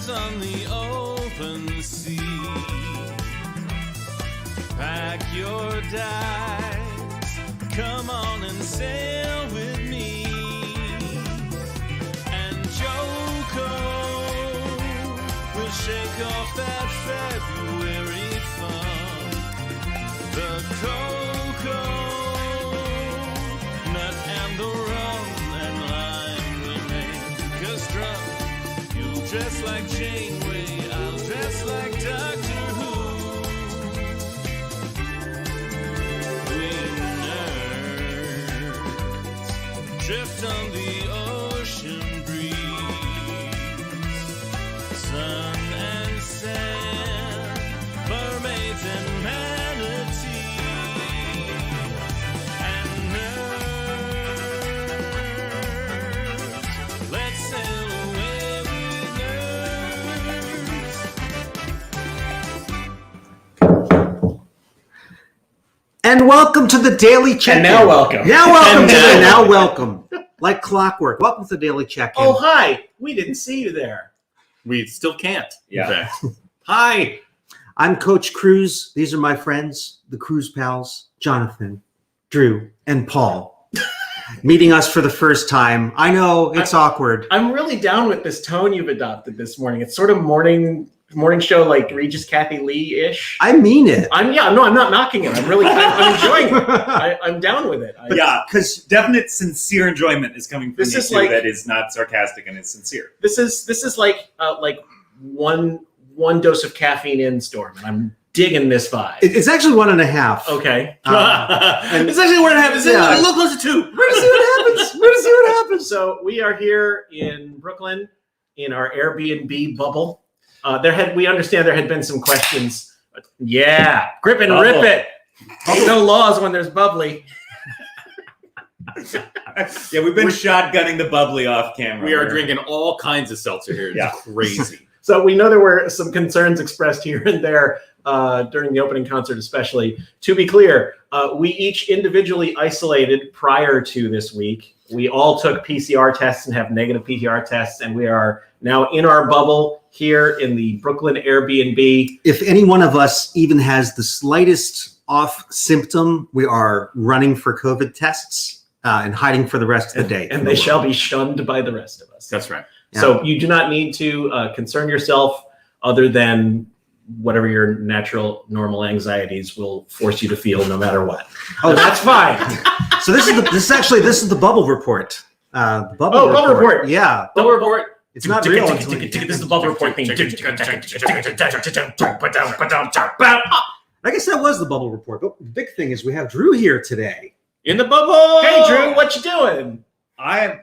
Adrift on the open sea. Pack your dice, come on and sail with me. And JoCo will shake off that February fun. The cocoa nut and the rum and lime will make us drunk. You'll dress like Janeway, I'll dress like Doctor Who. We nerds drift on the ocean breeze. Sun and sand, mermaids and manatees. And nerds, let's sail away with nerds. And welcome to the Daily Check-In. And now welcome. Now welcome. Like clockwork. Welcome to the Daily Check-In. Oh, hi. We didn't see you there. We still can't. Yeah. Hi. I'm Coach Cruz. These are my friends, the Cruz pals, Jonathan, Drew, and Paul. Meeting us for the first time. I know it's awkward. I'm really down with this tone you've adopted this morning. It's sort of morning show like Regis Kathy Lee-ish. I mean it. I'm not knocking it. I'm enjoying it. I'm down with it. Because definite sincere enjoyment is coming from This you is two like- that is not sarcastic and is sincere. This is like one dose of caffeine in Storm, and I'm digging this vibe. It's actually 1.5. Okay. It's actually 1.5. It's Yeah. a little closer to 2. We're gonna see what happens. So we are here in Brooklyn in our Airbnb bubble. We understand there had been some questions. Yeah, grip and rip it. Ain't no laws when there's bubbly. Yeah, we've been shotgunning the bubbly off camera. We are drinking all kinds of seltzer here. It's Yeah. crazy. So we know there were some concerns expressed here and there during the opening concert, especially. To be clear, we each individually isolated prior to this week. We all took PCR tests and have negative PCR tests, and we are now in our bubble here in the Brooklyn Airbnb. If any one of us even has the slightest off symptom, we are running for COVID tests and hiding for the rest of the day. And they shall be shunned by the rest of us. That's right. So you do not need to concern yourself other than whatever your natural, normal anxieties will force you to feel no matter what. Oh, That's fine. So this is the bubble report. Bubble report. Yeah. Bubble report. It's not real. This is the bubble report thing. I guess that was the bubble report. But the big thing is we have Drew here today. In the bubble. Hey, Drew, what you doing? I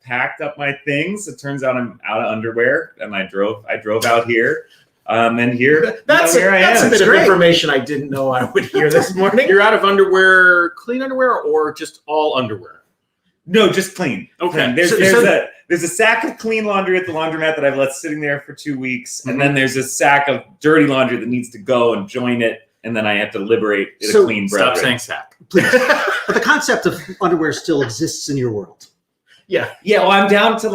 packed up my things. It turns out I'm out of underwear, and I drove out here. And here, That's here I a am. bit of great. information I didn't know I would hear this morning. You're out of underwear, clean underwear, or just all underwear? No, just clean. Okay. There's a sack of clean laundry at the laundromat that I've left sitting there for 2 weeks, and then there's a sack of dirty laundry that needs to go and join it, and then I have to liberate a clean Stop brethren. saying sack. Please. But the concept of underwear still exists in your world. Yeah. Yeah, well, I'm down to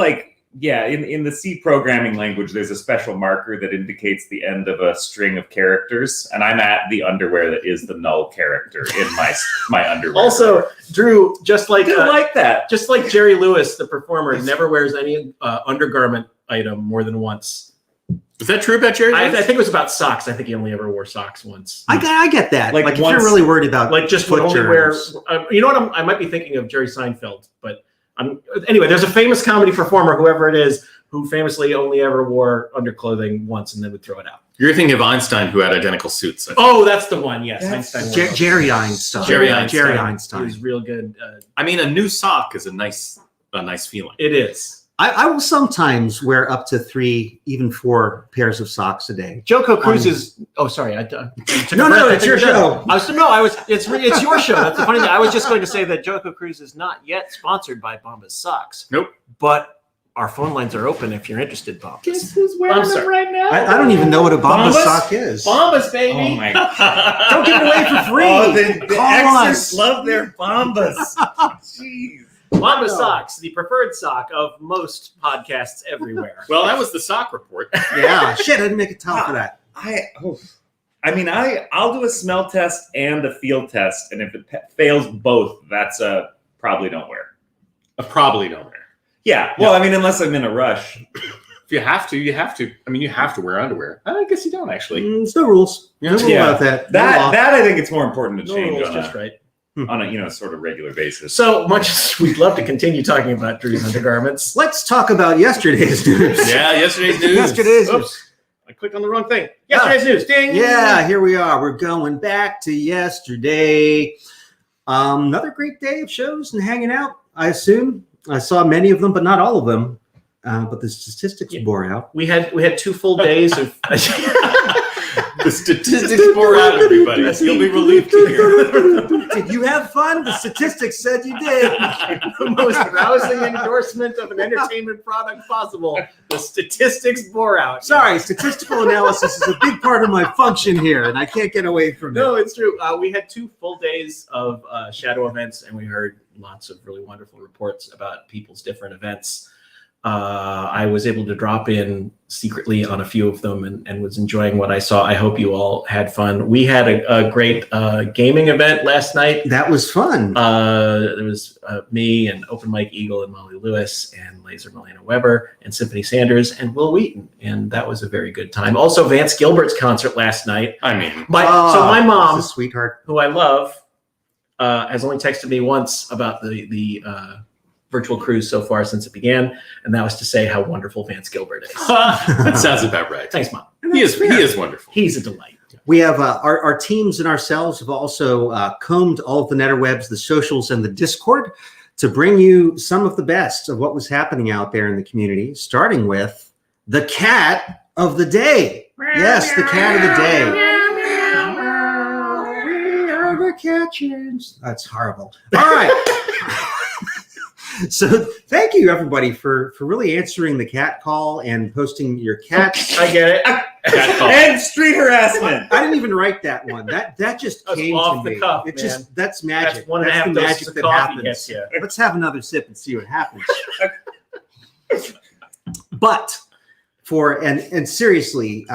in the C programming language, there's a special marker that indicates the end of a string of characters, and I'm at the underwear that is the null character in my underwear. Also, Drew, just like that. just like Jerry Lewis, the performer, never wears any undergarment item more than once. Is that true about Jerry? I think it was about socks. I think he only ever wore socks once. I get that. Like Like if once- you're really worried about Like just would foot only wear. germs. You know what? I might be thinking of Jerry Seinfeld, but anyway. There's a famous comedy performer, whoever it is, who famously only ever wore underclothing once and then would throw it out. You're thinking of Einstein, who had identical suits. Oh, that's the one. Yes, That's Einstein. the wore Jerry Einstein. Jerry Jerry He Einstein. was real good. I mean, a new sock is a nice feeling. It is. I will sometimes wear up to 3, even 4 pairs of socks a day. JoCo Cruz is. Oh, sorry. No, it's your show. It's your show. That's the funny thing. I was just going to say that JoCo Cruz is not yet sponsored by Bombas Socks. Nope. But our phone lines are open if you're interested, Bombas. Guess who's wearing I'm them sorry. right now? I don't even know what a Bombas Bombas? sock is. Bombas, baby. Oh my god! Don't give it away for free. Oh, the Call exes us. love their bombas. Jeez. Mamba socks, the preferred sock of most podcasts everywhere. Well, that was the sock report. Yeah, shit, I didn't make a towel for that. I'll do a smell test and a field test, and if it fails both, that's a probably don't wear. Probably don't wear. Yeah. Well, I mean, unless I'm in a rush. If you have to, you have to. I mean, you have to wear underwear. I guess you don't actually. There's no rules. No rule about that. That I think it's more important to No change rules, on just a, right. on a sort of regular basis. So much as we'd love to continue talking about Drew's undergarments. Let's talk about yesterday's news. Yeah, yesterday's news. Yesterday's news. Oops, I clicked on the wrong thing. Yesterday's news. Ding. Yeah, here we are. We're going back to yesterday. Another great day of shows and hanging out, I assume. I saw many of them, but not all of them. But the statistics bore out. We had 2 full days of The statistics bore out, everybody. You'll be relieved to hear. Did you have fun? The statistics said you did. the most rousing endorsement of an entertainment product possible. The statistics bore out. Sorry, statistical analysis is a big part of my function here, and I can't get away from No, it. it's true. We had 2 full days of shadow events, and we heard lots of really wonderful reports about people's different events. I was able to drop in secretly on a few of them and was enjoying what I saw. I hope you all had fun. We had a great gaming event last night. That was fun. There was me and Open Mike Eagle and Molly Lewis and Laser Melina Weber and Symphony Sanders and Will Wheaton. And that was a very good time. Also, Vance Gilbert's concert last night. I mean, So my mom, He's a sweetheart. who I love, has only texted me once about the virtual cruise so far since it began, and that was to say how wonderful Vance Gilbert is. that sounds about right. Thanks, Mom. He is wonderful. He's a delight. We have our teams and ourselves have also combed all of the netterwebs, the socials, and the Discord to bring you some of the best of what was happening out there in the community, starting with the cat of the day. Yes, the cat of the day. We are the Catchins. That's horrible. All right. So thank you, everybody, for really answering the cat call and posting your cats. I get it. Cat call. And street harassment. I didn't even write that one. That just That's came off to the me. cuff, It man. just that's magic. That's 1.5 the doses magic of that coffee happens. gets you. Let's have another sip and see what happens. But and seriously,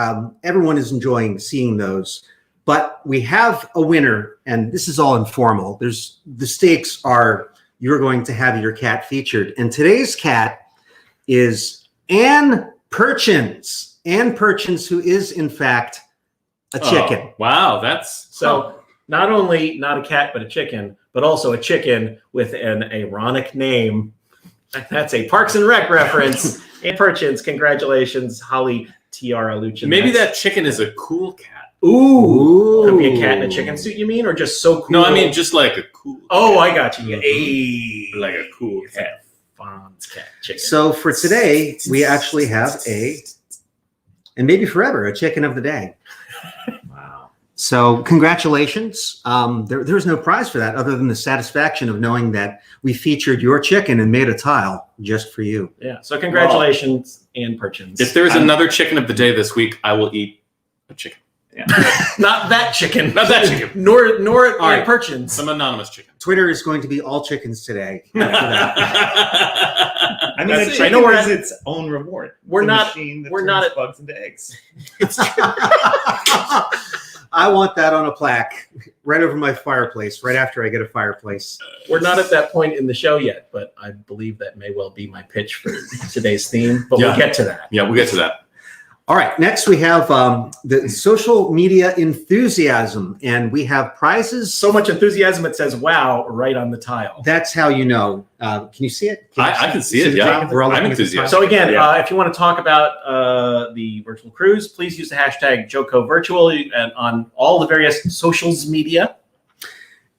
everyone is enjoying seeing those. But we have a winner, and this is all informal. The stakes are you're going to have your cat featured, and today's cat is Ann Perchins. Ann Perchins, who is in fact a chicken. Oh, wow, that's So not only not a cat, but a chicken, but also a chicken with an ironic name. That's a Parks and Rec reference. Ann Perchins, congratulations, Holly Tiara Luchin. maybe that chicken is a cool cat. Ooh. Could be a cat in a chicken suit, you mean? Or just so cool? No, I mean just like a cool. Oh, I got you. Like a cool cat. Fonz cat chicken. So for today, we actually have and maybe forever, a chicken of the day. Wow. So congratulations. There's no prize for that other than the satisfaction of knowing that we featured your chicken and made a tile just for you. Yeah. So congratulations, Ann Perchins. If there's another chicken of the day this week, I will eat a chicken. Yeah. Not that chicken. Not that chicken. Nor Ann right. Perchins. Some anonymous chicken. Twitter is going to be all chickens today. After that. I mean, That's a it. chicken I know we're has at- its own reward. We're It's a not- machine that we're turns not at- bugs into eggs. I want that on a plaque right over my fireplace, right after I get a fireplace. We're not at that point in the show yet, but I believe that may well be my pitch for today's theme. But Yeah. we'll get to that. Yeah, we'll get to that. All right, next we have the social media enthusiasm, and we have prizes. So much enthusiasm, it says "wow" right on the tile. That's how you know. Can you see it? I can see it, the yeah. Jacob? We're all I'm looking at the enthusiastic. So again, Yeah. if you want to talk about the virtual cruise, please use the hashtag JoCo Virtual and on all the various socials media.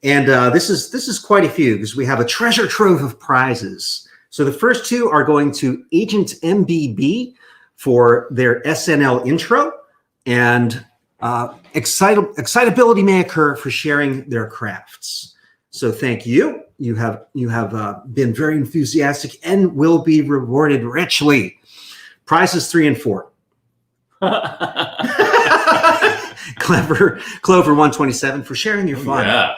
And this is quite a few because we have a treasure trove of prizes. So the first two are going to Agent MBB for their SNL intro, and Excitability Maker for sharing their crafts. So thank you. You have been very enthusiastic and will be rewarded richly. Prizes 3 and 4. Clover 127 for sharing your fun. Yeah.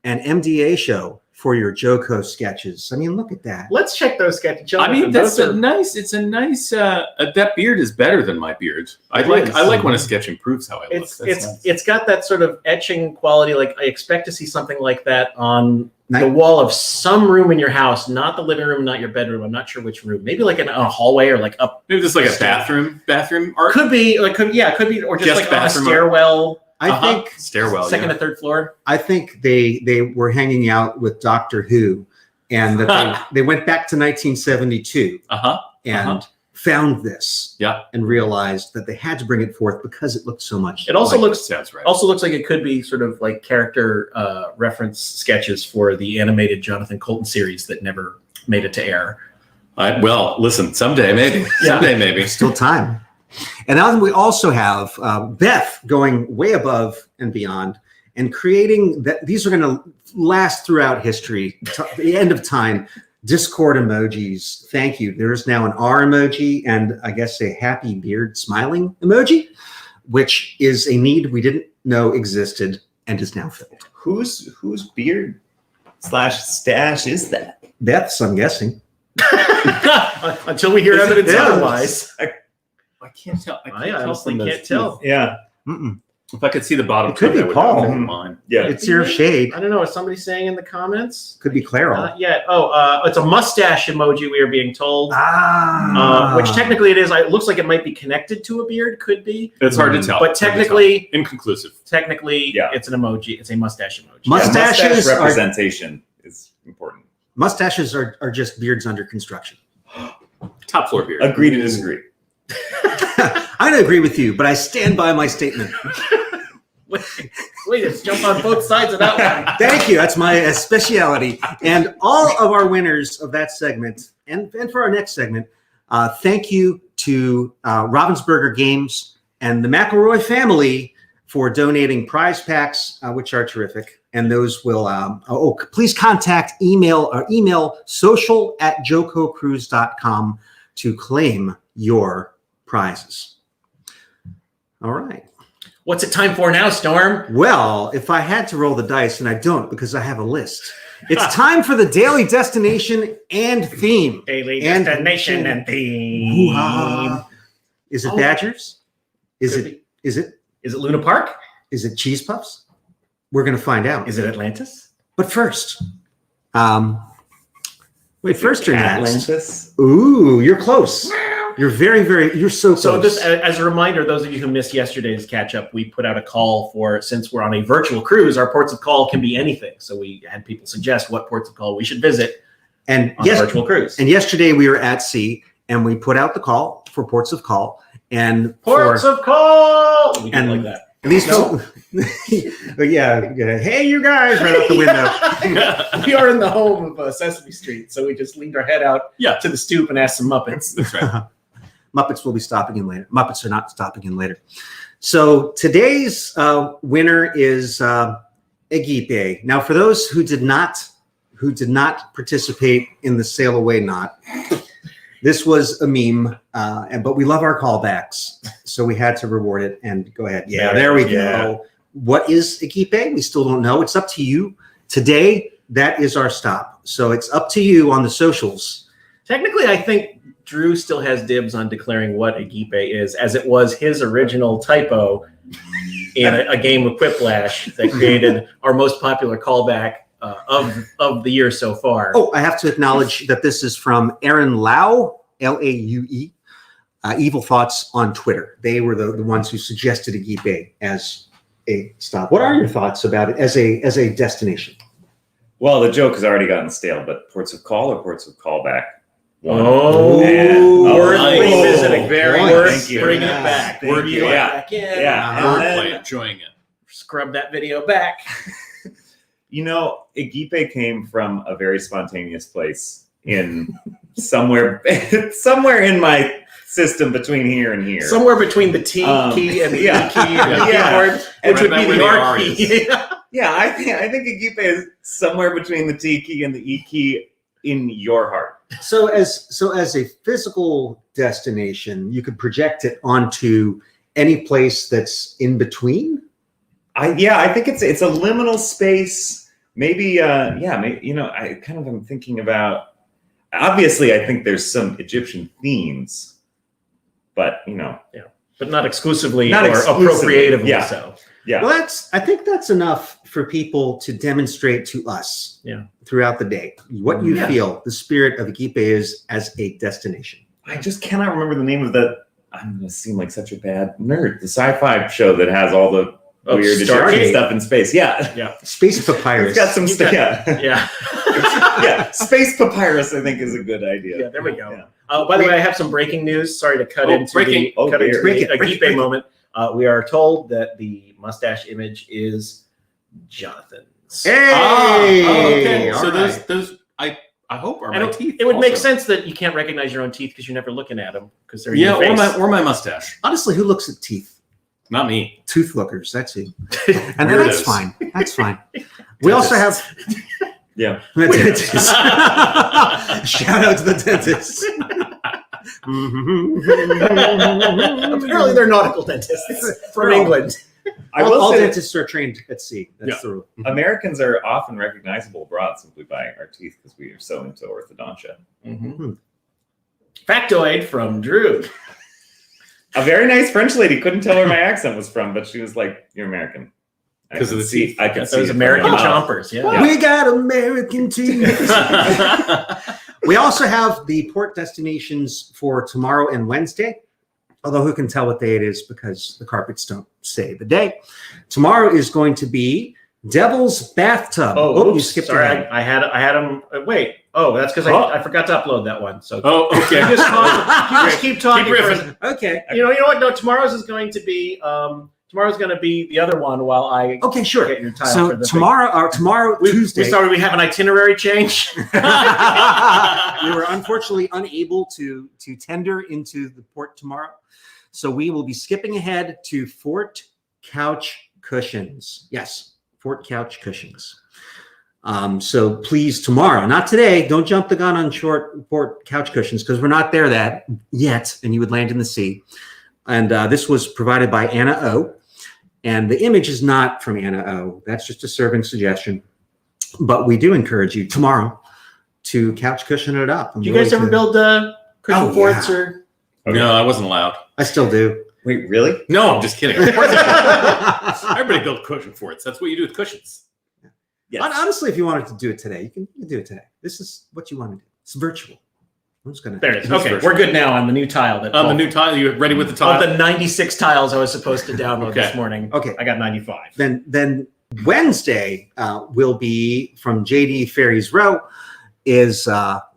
And MDA Show for your JoCo sketches. I mean, look at that. Let's check those sketches. I mean, Those are- it's a nice. That beard is better than my beard. I It like is. when a sketch improves how I look. It's That's nice. it's got that sort of etching quality. Like I expect to see something like that on the Nice. wall of some room in your house, not the living room, not your bedroom. I'm not sure which room. Maybe like in a hallway or like up. Maybe just like a bathroom art. Could be like could be or just Just like on a bathroom art. stairwell. I think stairwell. Second yeah. or third floor. I think they were hanging out with Doctor Who, and that they went back to 1972 and found this. Yeah. And realized that they had to bring it forth because it looked so much. It also looks Sounds right. also looks like it could be sort of like character reference sketches for the animated Jonathan Colton series that never made it to air. Well, listen. Someday maybe. Yeah. Someday maybe. still time. And now we also have Beth going way above and beyond and creating that. These are going to last throughout history, the end of time. Discord emojis. Thank you. There is now an R emoji and I guess a happy beard smiling emoji, which is a need we didn't know existed and is now filled. Whose beard / stash is that? Beth's, I'm guessing. Until we hear evidence Yeah. otherwise. I can't tell. I honestly can't tell. Yeah. Mm-mm. If I could see the bottom, It could tongue, be I would Paul. know mine. Yeah. It's your shade. I don't know. Is somebody saying in the comments? Could be Clairol. Not yet. Oh, it's a mustache emoji. We are being told, which Ah. technically it is. It looks like it might be connected to a beard. Could be, It's hard to tell. but Hard to tell. technically, inconclusive. Yeah. it's an emoji. It's a mustache emoji. Mustaches mustache are- representation is important. Mustaches are just beards under construction. Top floor beard. Agree to disagree. I don't agree with you, but I stand by my statement. Wait, let's jump on both sides of that one. Thank you. That's my speciality. And all of our winners of that segment, and for our next segment, thank you to Ravensburger Games and the McElroy family for donating prize packs, which are terrific. And those will, please contact email social@jococruise.com to claim your prizes. All right. What's it time for now, Storm? Well, if I had to roll the dice, and I don't because I have a list, it's time for the daily destination and theme. Daily And- destination and theme. Hoo-ha. Is it Oh. Badgers? Is Could it? be. Is it? Is it Luna Park? Is it Cheese Puffs? We're going to find out. Is it Atlantis? But first, wait, first or next? Atlantis. Ooh, you're close. You're you're so close. So just as a reminder, those of you who missed yesterday's catch up, we put out a call for, since we're on a virtual cruise, our ports of call can be anything. So we had people suggest what ports of call we should visit and on a virtual cruise. and yesterday we were at sea and we put out the call for ports of call and Ports of call. We didn't and- like that. these people, but yeah, hey, you guys, right out the window. We are in the home of Sesame Street, so we just leaned our head out Yeah. to the stoop and asked some Muppets. That's right. Muppets will be stopping in later. Muppets are not stopping in later. So today's winner is Egipe. Now, for those who did not participate in the sail away knot, this was a meme, but we love our callbacks, so we had to reward it. And go ahead. Yeah, there we go. What is Egipe? We still don't know. It's up to you. Today, that is our stop. So it's up to you on the socials. Technically, I think Drew still has dibs on declaring what Egipe is, as it was his original typo in a game of Quiplash that created our most popular callback of the year so far. Oh, I have to acknowledge that this is from Aaron Lau, Laue, Evil Thoughts on Twitter. They were the ones who suggested Egipe as a stop. What are your thoughts about it as a destination? Well, the joke has already gotten stale, but ports of call or ports of callback? Oh, man. worth nice. revisiting. Very nice. Worth Thank you. bringing Yeah. it back. Word Bringing it play. back in. Yeah. And Wordplay, then, enjoying it. Scrub that video back. Egipe came from a very spontaneous place in somewhere in my system between here and here. Somewhere between the T key and the yeah. E key and the Yeah. keyboard, which Right would about be where the the R R key. Yeah, I think Egipe is somewhere between the T key and the E key in your heart. So as a physical destination, you could project it onto any place that's in between. I think it's a liminal space maybe, I kind of am thinking about. Obviously, I think there's some Egyptian themes, but but not exclusively Not or exclusively, appropriatively yeah. so. yeah. Well, I think that's enough for people to demonstrate to us throughout the day what you feel the spirit of Iquipe is as a destination. I just cannot remember the name of that. I'm going to seem like such a bad nerd. The sci-fi show that has all the weird Egyptian stuff in space. Yeah. Space Papyrus. It's got some stuff. Yeah. Yeah. Space Papyrus, I think, is a good idea. Yeah, there we go. Yeah. By the way, I have some breaking news. Sorry to cut into breaking. the Iquipe moment. We are told that the mustache image is Jonathan's. Hey! Okay. All So right. those I hope are And my teeth. it would make also. sense that you can't recognize your own teeth because you're never looking at them because they're in Yeah, your face. or my mustache. Honestly, who looks at teeth? Not me. Tooth lookers, that's who. And then that's Weirdos. fine. That's fine. We also have Yeah. the dentist. Shout out to the dentist. Apparently, they're nautical dentists from England. I will all say that dentists are trained at sea. That's the rule. Americans are often recognizable abroad simply by our teeth because we are so into orthodontia. Factoid from Drew. A very nice French lady couldn't tell where my accent was from, but she was like, "You're American." I 'Cause of could the see- teeth. I could see Those it from American your mouth. chompers. Yeah. We got American teeth. We also have the port destinations for tomorrow and Wednesday. Although who can tell what day it is because the carpets don't say the day. Tomorrow is going to be Devil's Bathtub. Oh, you oops, skipped sorry. ahead. I had them. Wait. Oh, that's because I forgot to upload that one. So Oh, okay. you just keep talking. Keep for a riffing. second. Okay. You know what? No, tomorrow's is going to be the other one while I Okay, sure. get your tile. So for the tomorrow, Tuesday. we have an itinerary change. We were unfortunately unable to tender into the port tomorrow. So we will be skipping ahead to Fort Couch Cushions. Yes, Fort Couch Cushions. So please tomorrow, not today, don't jump the gun on Fort Couch Cushions because we're not there yet and you would land in the sea. And this was provided by Anna O. And the image is not from Anna O. That's just a serving suggestion. But we do encourage you tomorrow to couch cushion it up. Do you guys ever build cushion forts or? No, I wasn't allowed. I still do. Wait, really? No, I'm just kidding. Of course I don't. Everybody built cushion forts. That's what you do with cushions. Yes. Honestly, if you wanted to do it today, you can do it today. This is what you want to do. It's virtual. I'm just gonna. There it is. That's Okay, virtual. we're good now on the new tile. On the new tile, you ready with the tile? Of the 96 tiles I was supposed to download Okay. this morning. Okay. I got 95. Then Wednesday will be from JD Ferry's Row is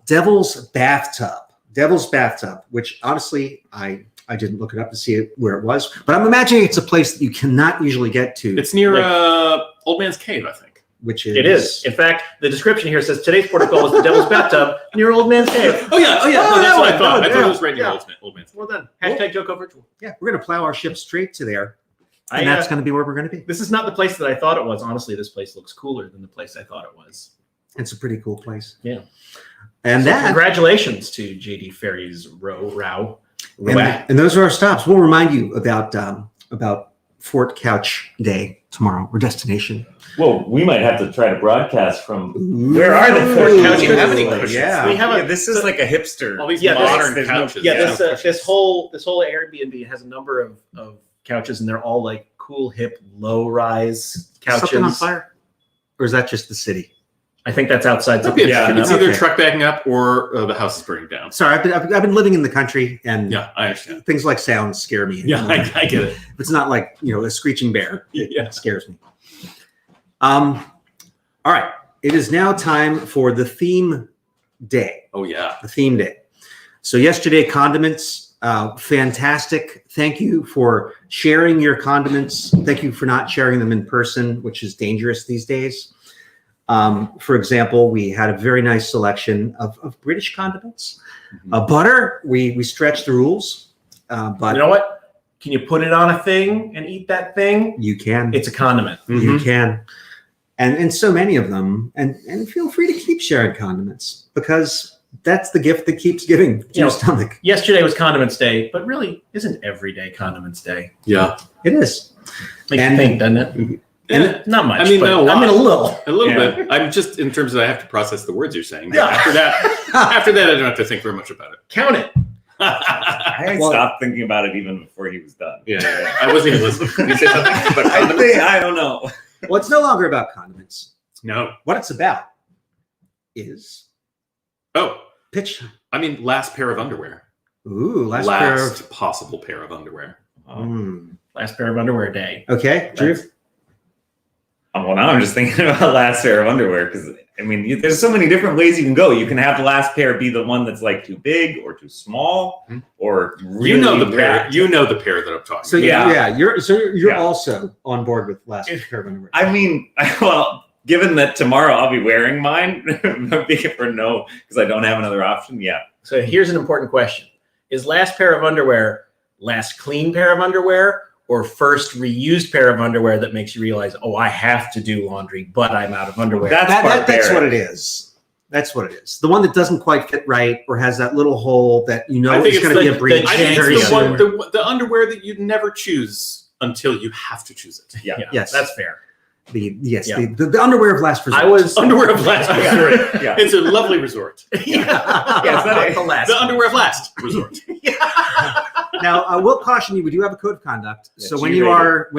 Devil's Bathtub. Devil's Bathtub, which honestly I didn't look it up to see where it was, but I'm imagining it's a place that you cannot usually get to. It's near Old Man's Cave, I think. Which is It is. In fact, the description here says today's protocol is the Devil's Bathtub near Old Man's Cave. Oh yeah. Oh, No, that's what I thought. I thought yeah, it was right near yeah. Old Man's Cave. Well done. Hashtag JoCo Virtual. Yeah, we're gonna plow our ship straight to there, and that's going to be where we're going to be. This is not the place that I thought it was. Honestly, this place looks cooler than the place I thought it was. It's a pretty cool place. Yeah. And So that congratulations to JD Ferry's Row. and those are our stops. We'll remind you about Fort Couch Day tomorrow, or destination. Well, we might have to try to broadcast from. Where are the Fort Ooh, Couch Do you have any cushions? cushions? Yeah. We have This is like a hipster. All these Yeah, modern there's couches. this whole Airbnb has a number of couches, and they're all like cool, hip, low-rise couches. Something on fire, or is that just the city? I think that's outside. Could be a- Yeah, it's either okay. truck backing up or the house is burning down. Sorry, I've been living in the country, and Yeah, I understand. things like sound scare me. Yeah, I get it. If it's not like a screeching bear, Yeah. it scares me. All right, it is now time for the theme day. Oh yeah. The theme day. So yesterday, condiments, fantastic. Thank you for sharing your condiments. Thank you for not sharing them in person, which is dangerous these days. For example, we had a very nice selection of British condiments. Butter, we stretched the rules, but You know what? Can you put it on a thing and eat that thing? you can. It's a condiment. You can. And so many of them. And feel free to keep sharing condiments because that's the gift that keeps giving to your stomach. Yesterday was Condiments Day, but really isn't every day Condiments Day. Yeah. It is. Makes you And- think, doesn't it? Not much. I mean, but, not a lot. I mean, a little. A little Yeah. bit. I'm just in terms of I have to process the words you're saying. Yeah. After that, I don't have to think very much about it. Count it. I Well- stopped thinking about it even before he was done. Yeah. I wasn't even listening. Did you say something about I don't know. Well, it's no longer about condiments. No. What it's about is Oh, pitch. I mean, last pair of underwear. Ooh, last pair of. Possible pair of underwear. Last pair of underwear day. Okay, Drew. Well, now I'm just thinking about last pair of underwear because I mean, there's so many different ways you can go. You can have the last pair be the one that's like too big or too small, or really You know the pair. bad. You know the pair that I'm talking So about. Yeah. you're Yeah. also on board with last pair of underwear. I mean, well, given that tomorrow I'll be wearing mine, because I don't have another option. Yeah. So here's an important question. Is last pair of underwear last clean pair of underwear or first reused pair of underwear that makes you realize, oh, I have to do laundry, but I'm out of underwear? That's That's barbaric. what it is. That's what it is. The one that doesn't quite fit right or has that little hole that you know I think is it's going to be the- a breach. I think Very it's soon. the underwear that you never choose until you have to choose it. Yeah. Yes. That's fair. The underwear of last resort. I was Underwear of last resort. Yeah. It's a lovely resort. yeah, it's not the last. The underwear of last resort. Now, I will caution you. We do have a code of conduct. Yeah, So when you are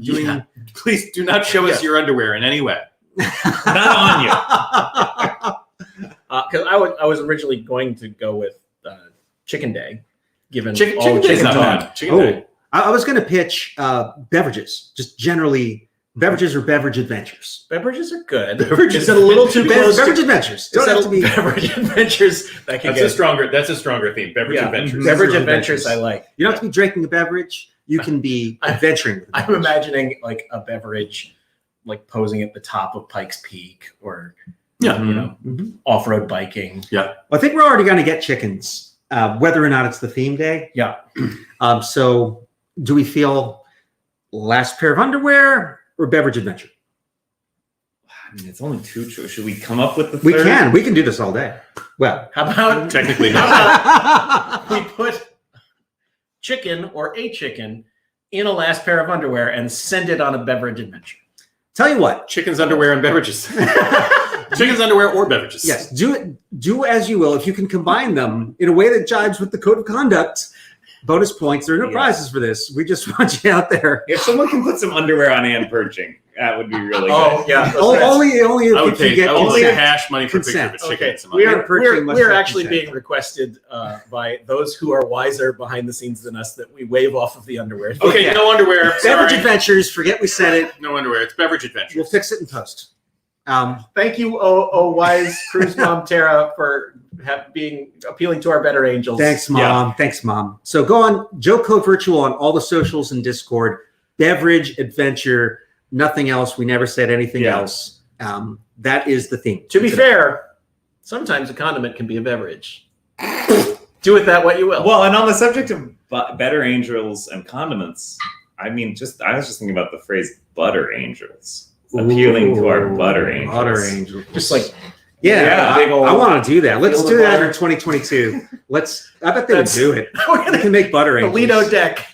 doing, Yeah. Please do not show us Yeah. your underwear in any way. Not on you. Because I was originally going to go with Chicken Day, given Chicken all Day's not time. bad. Chicken Day. I was going to pitch beverages, just generally beverages or beverage adventures. Beverages are good. Beverages. Is it a little too close? Beverage adventures. Is Don't that have to be. beverage adventures that can That's get a stronger thing. Beverage Yeah. adventures. beverage Adventures. adventures. I like. You don't have to be drinking a beverage. You can be adventuring. With a I'm beverage. imagining like a beverage, like posing at the top of Pikes Peak or Yeah. you know, Mhm. off-road biking. I think we're already going to get chickens, whether or not it's the theme day. Yeah. So, do we feel last pair of underwear or beverage adventure? I mean, it's only two choices. Should we come up with the We third? can. We can do this all day. Well, How about Technically how not. about we put chicken or a chicken in a last pair of underwear and send it on a beverage adventure? tell you what. Chickens, underwear, and beverages. Chickens, underwear, or beverages. Yes, do as you will. If you can combine them in a way that jives with the code of conduct, bonus points. There are no Yeah. prizes for this. We just want you out there. If someone can put some underwear on and perching, that would be really Oh good. yeah. Only I would if you pay get only consent. cash money for a picture of a Consent. chicken. Okay, and some we underwear. are perching must we're have actually consent. being requested by those who are wiser behind the scenes than us that we wave off of the underwear. Okay, Yeah. no underwear. Beverage Sorry. adventures. Forget we said it. No underwear. It's beverage adventures. We'll fix it in post. Thank you, oh wise cruise mom Tara, for being appealing to our better angels. Thanks, Mom. Thanks, Mom. So go on JoCo Virtual on all the socials and Discord. Beverage adventure. Nothing else. We never said anything Yeah. else. That is the theme. To be fair, sometimes a condiment can be a beverage. Do with that what you will. Well, and on the subject of better angels and condiments, I mean, I was just thinking about the phrase butter angels. Appealing to our butter angels. Butter angels. just like Yeah, Yeah, big old I want to do that. Let's field do of that butter. in 2022. I bet they would That's- do it. we're We gonna can make butter the angels. Lido deck.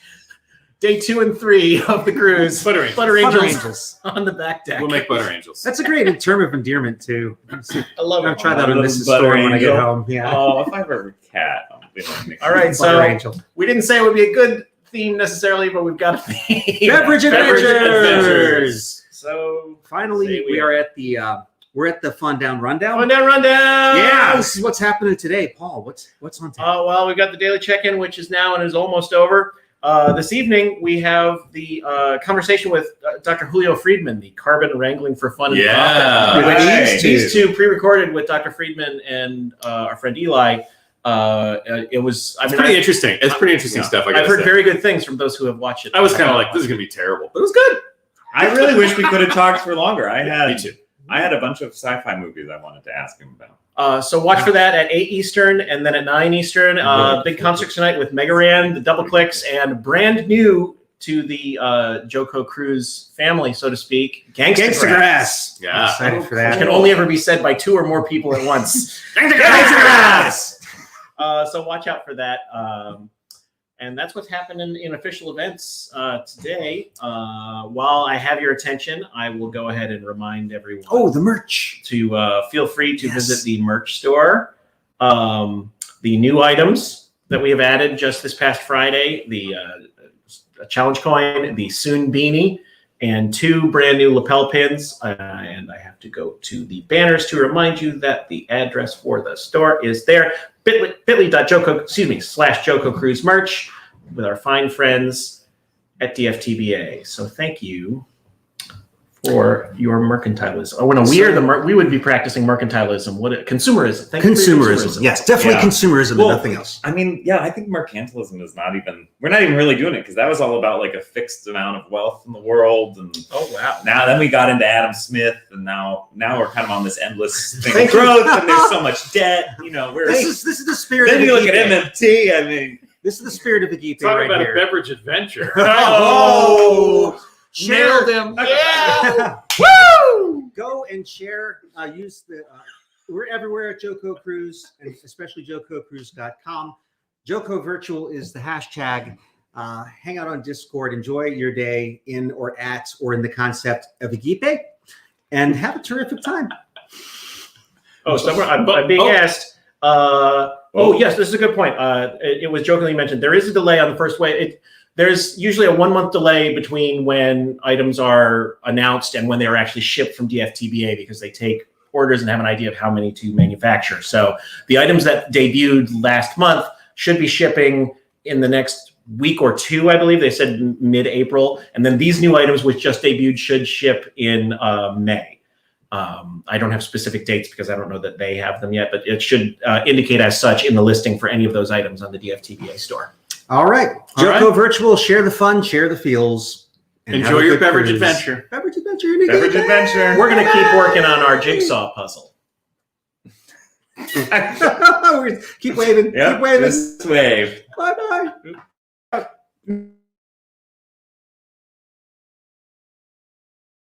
Day 2 and 3 of the cruise. Butter angels. Butter Butter angels angels. on the back deck. We'll make butter angels. That's a great term of endearment too. I love I'll it. try that I on love Mrs. butter Storm when I get angel. home. Yeah. Oh, if I were a cat, I'll be like, All right, Butter so angel. we didn't say it would be a good theme necessarily, but we've got a theme. Beverage Beverage adventures. So Finally, Say we are at the we're at the Fun Down Rundown. rundown. Yeah, this is what's happening today, Paul. What's on tap? Well, we've got the daily check-in, which is now and is almost over. This evening, we have the conversation with Dr. Julio Friedman, the carbon wrangling for fun. and Yeah. profit. Right. These two pre-recorded with Dr. Friedman and our friend Eli. It was. I It's mean, pretty interesting. It's pretty interesting stuff. I've heard very good things from those who have watched it. I was kind of like, this is gonna be terrible, but it was good. I really wish we could have talked for longer. Me too. I had a bunch of sci-fi movies I wanted to ask him about. So watch for that at 8 Eastern and then at 9 Eastern. Big concert tonight with Megaran, the Double Clicks, and brand new to the JoCo Cruise family, so to speak, Gangsta Grass. Grass. Yeah. Excited for Which that. can only ever be said by 2 or more people at once. Gangsta Grass. So watch out for that. And that's what's happening in official events today. While I have your attention, I will go ahead and remind everyone. Oh, the merch. To feel free to visit the merch store. The new items that we have added just this past Friday, the challenge coin, the Soon beanie, and 2 brand new lapel pins. And I have to go to the banners to remind you that the address for the store is there. bit.ly.JoCo, /JoCo Cruise merch with our fine friends at DFTBA. So thank you for your mercantilism. Oh, no, we would be practicing mercantilism. Consumerism. Thank you for your Consumerism. Yes, definitely consumerism and nothing else. I mean, yeah, I think mercantilism is we're not even really doing it because that was all about like a fixed amount of wealth in the world. And oh, wow. Then we got into Adam Smith, and now we're kind of on this endless thing of growth, and there's so much debt. This is the spirit then of you the look at MMT, I mean. This is the spirit of the geek Talk right about here. a beverage adventure. Oh! Share him. Yeah. Woo! Go and share. Use the. We're everywhere at JoCo Cruise, and especially JoCoCruise.com. JoCo Virtual is the hashtag. Hang out on Discord. Enjoy your day in or in the concept of a geek, and have a terrific time. Oh, so I'm being asked. Yes, this is a good point. It was jokingly mentioned. There is a delay on the first wave. There's usually a 1-month delay between when items are announced and when they are actually shipped from DFTBA because they take orders and have an idea of how many to manufacture. So the items that debuted last month should be shipping in the next week or 2, I believe. They said mid-April. And then these new items, which just debuted, should ship in May. I don't have specific dates because I don't know that they have them yet, but it should indicate as such in the listing for any of those items on the DFTBA store. All right. JoCo Virtual, share the fun, share the feels. And enjoy your beverage adventure. Beverage adventure. We're going to keep working on our jigsaw puzzle. Keep waving. Yep, Keep waving. just wave. Bye-bye.